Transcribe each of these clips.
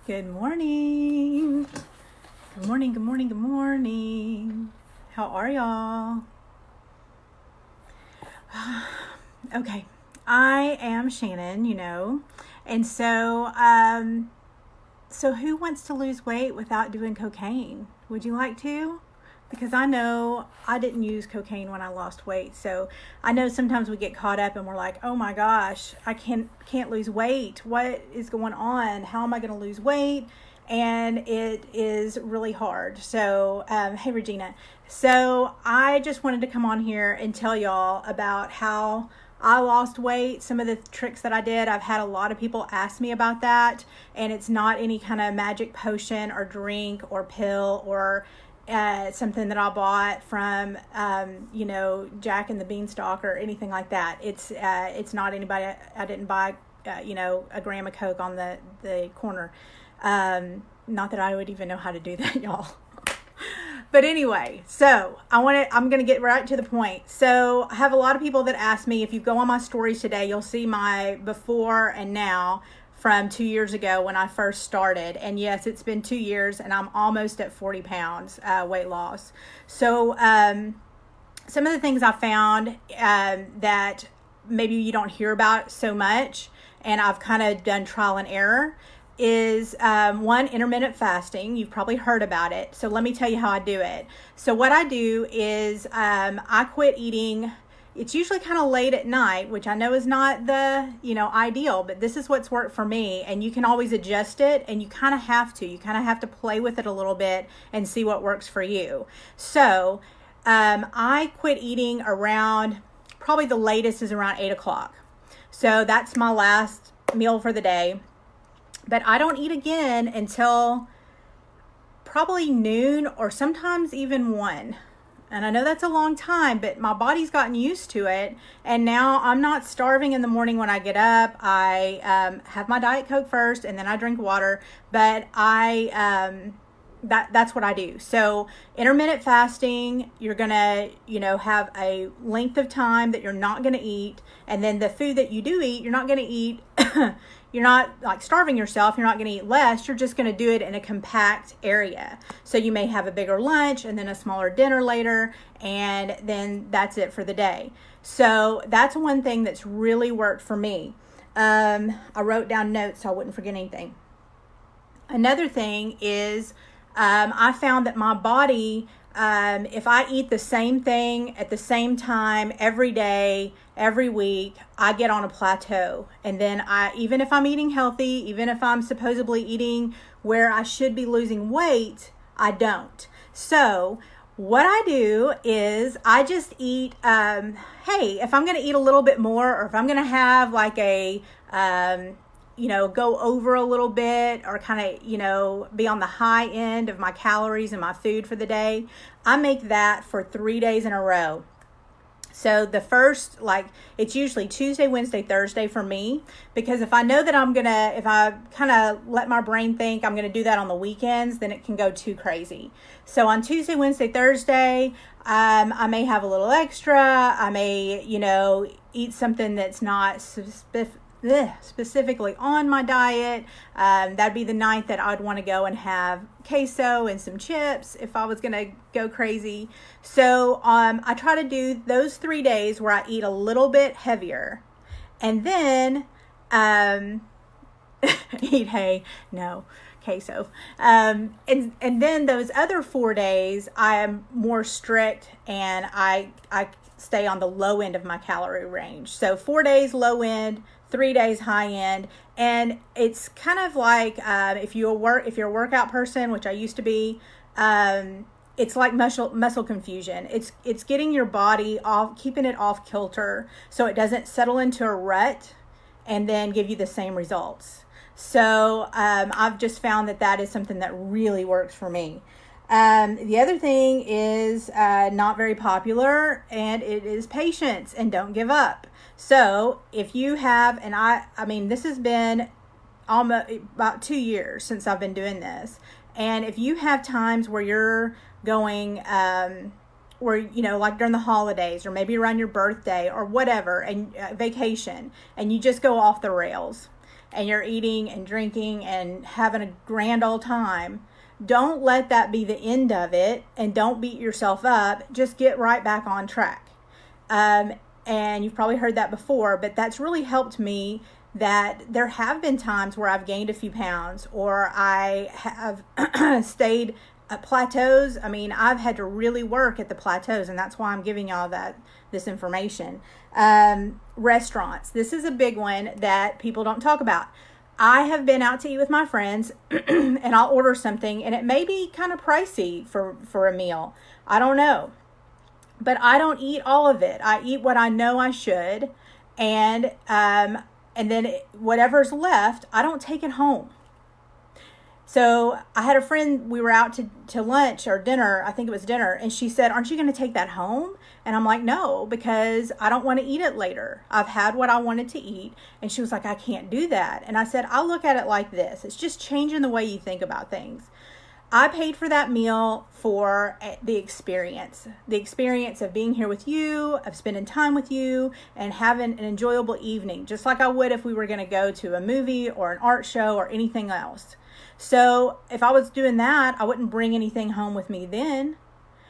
Good morning. Good morning, good morning, good morning. How are y'all? Okay. I am Shannon, And so who wants to lose weight without doing cocaine? Would you like to? Because I know I didn't use cocaine when I lost weight. So I know sometimes we get caught up and we're like, oh my gosh, I can't lose weight. What is going on? How am I going to lose weight? And it is really hard. So, hey, Regina. So I just wanted to come on here and tell y'all about how I lost weight, some of the tricks that I did. I've had a lot of people ask me about that, and it's not any kind of magic potion or drink or pill or something that I bought from, Jack and the Beanstalk or anything like that. It's not anybody. I didn't buy, a gram of Coke on the corner. Not that I would even know how to do that, y'all. But anyway, so I'm going to get right to the point. So I have a lot of people that ask me, if you go on my stories today, you'll see my before and now from 2 years ago when I first started. And yes, it's been 2 years and I'm almost at 40 pounds weight loss. So some of the things I found that maybe you don't hear about so much, and I've kind of done trial and error, is one, intermittent fasting. You've probably heard about it. So let me tell you how I do it. So what I do is I quit eating. It's usually kind of late at night, which I know is not the, ideal, but this is what's worked for me. And you can always adjust it, and you kind of have to. You kind of have to play with it a little bit and see what works for you. So I quit eating around, probably the latest is around 8 o'clock. So that's my last meal for the day. But I don't eat again until probably noon or sometimes even 1. And I know that's a long time, but my body's gotten used to it. And now I'm not starving in the morning when I get up. I have my Diet Coke first, and then I drink water. But that's what I do. So intermittent fasting, you're going to, have a length of time that you're not going to eat. And then the food that you do eat, you're not going to eat, you're not like starving yourself. You're not going to eat less. You're just going to do it in a compact area. So you may have a bigger lunch and then a smaller dinner later, and then that's it for the day. So that's one thing that's really worked for me. I wrote down notes so I wouldn't forget anything. Another thing is I found that my body, if I eat the same thing at the same time every day, every week, I get on a plateau. And then even if I'm eating healthy, even if I'm supposedly eating where I should be losing weight, I don't. So what I do is I just eat, hey, if I'm going to eat a little bit more, or if I'm going to have like a, go over a little bit, or kind of, be on the high end of my calories and my food for the day, I make that for 3 days in a row. So the first, it's usually Tuesday, Wednesday, Thursday for me, because if I know that if I kind of let my brain think I'm going to do that on the weekends, then it can go too crazy. So on Tuesday, Wednesday, Thursday, I may have a little extra. I may, eat something that's not specifically on my diet. That'd be the night that I'd want to go and have queso and some chips if I was going to go crazy. So I try to do those 3 days where I eat a little bit heavier, and then queso. And then those other 4 days I am more strict, and I stay on the low end of my calorie range. So 4 days low end, 3 days high end. And it's kind of like if you're a workout person, which I used to be, it's like muscle confusion. It's getting your body off, keeping it off kilter so it doesn't settle into a rut and then give you the same results. So I've just found that is something that really works for me. The other thing is not very popular, and it is patience and don't give up. So if you have, and I mean, this has been almost about 2 years since I've been doing this. And if you have times where you're going, like during the holidays, or maybe around your birthday or whatever, and vacation, and you just go off the rails, and you're eating and drinking and having a grand old time, don't let that be the end of it, and don't beat yourself up. Just get right back on track. And you've probably heard that before, but that's really helped me, that there have been times where I've gained a few pounds, or I have stayed at plateaus. I mean, I've had to really work at the plateaus, and that's why I'm giving y'all this information. Restaurants. This is a big one that people don't talk about. I have been out to eat with my friends and I'll order something, and it may be kind of pricey for a meal. I don't know. But I don't eat all of it. I eat what I know I should, and then whatever's left, I don't take it home. So I had a friend, we were out to lunch or dinner, I think it was dinner, and she said, "Aren't you going to take that home?" And I'm like, "No, because I don't want to eat it later. I've had what I wanted to eat." And she was like, "I can't do that." And I said, "I'll look at it like this. It's just changing the way you think about things. I paid for that meal for the experience of being here with you, of spending time with you, and having an enjoyable evening, just like I would if we were going to go to a movie or an art show or anything else. So if I was doing that, I wouldn't bring anything home with me then.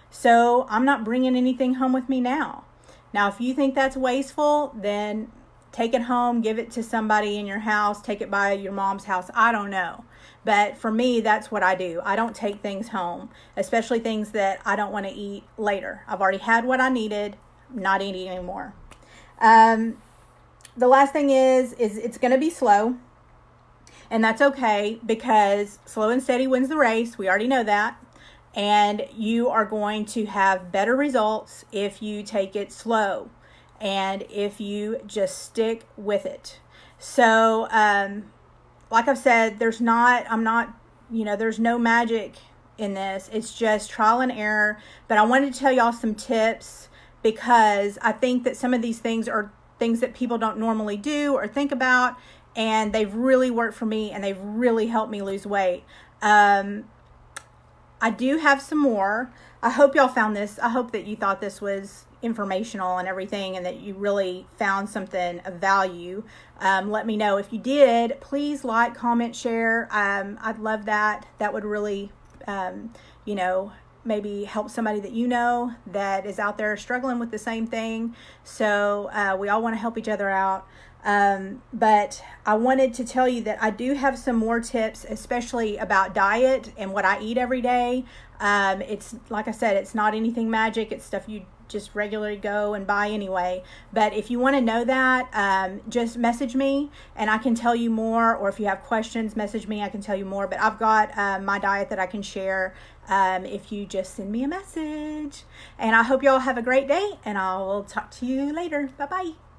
So I'm not bringing anything home with me now. Now, if you think that's wasteful, then take it home, give it to somebody in your house, take it by your mom's house. I don't know. But for me, that's what I do. I don't take things home, especially things that I don't want to eat later. I've already had what I needed. I'm not eating anymore. The last thing is it's going to be slow. And that's okay, because slow and steady wins the race. We already know that. And you are going to have better results if you take it slow and if you just stick with it. So, like I've said, there's no magic in this. It's just trial and error. But I wanted to tell y'all some tips, because I think that some of these things are things that people don't normally do or think about, and they've really worked for me, and they've really helped me lose weight. I do have some more. I hope y'all found this. I hope that you thought this was informational and everything, and that you really found something of value. Let me know if you did. Please like, comment, share. I'd love that. That would really, maybe help somebody that you know that is out there struggling with the same thing. So we all want to help each other out. But I wanted to tell you that I do have some more tips, especially about diet and what I eat every day. It's like I said, it's not anything magic. It's stuff you just regularly go and buy anyway. But if you want to know that, just message me and I can tell you more. Or if you have questions, message me, I can tell you more. But I've got my diet that I can share if you just send me a message. And I hope you all have a great day, and I will talk to you later. Bye-bye.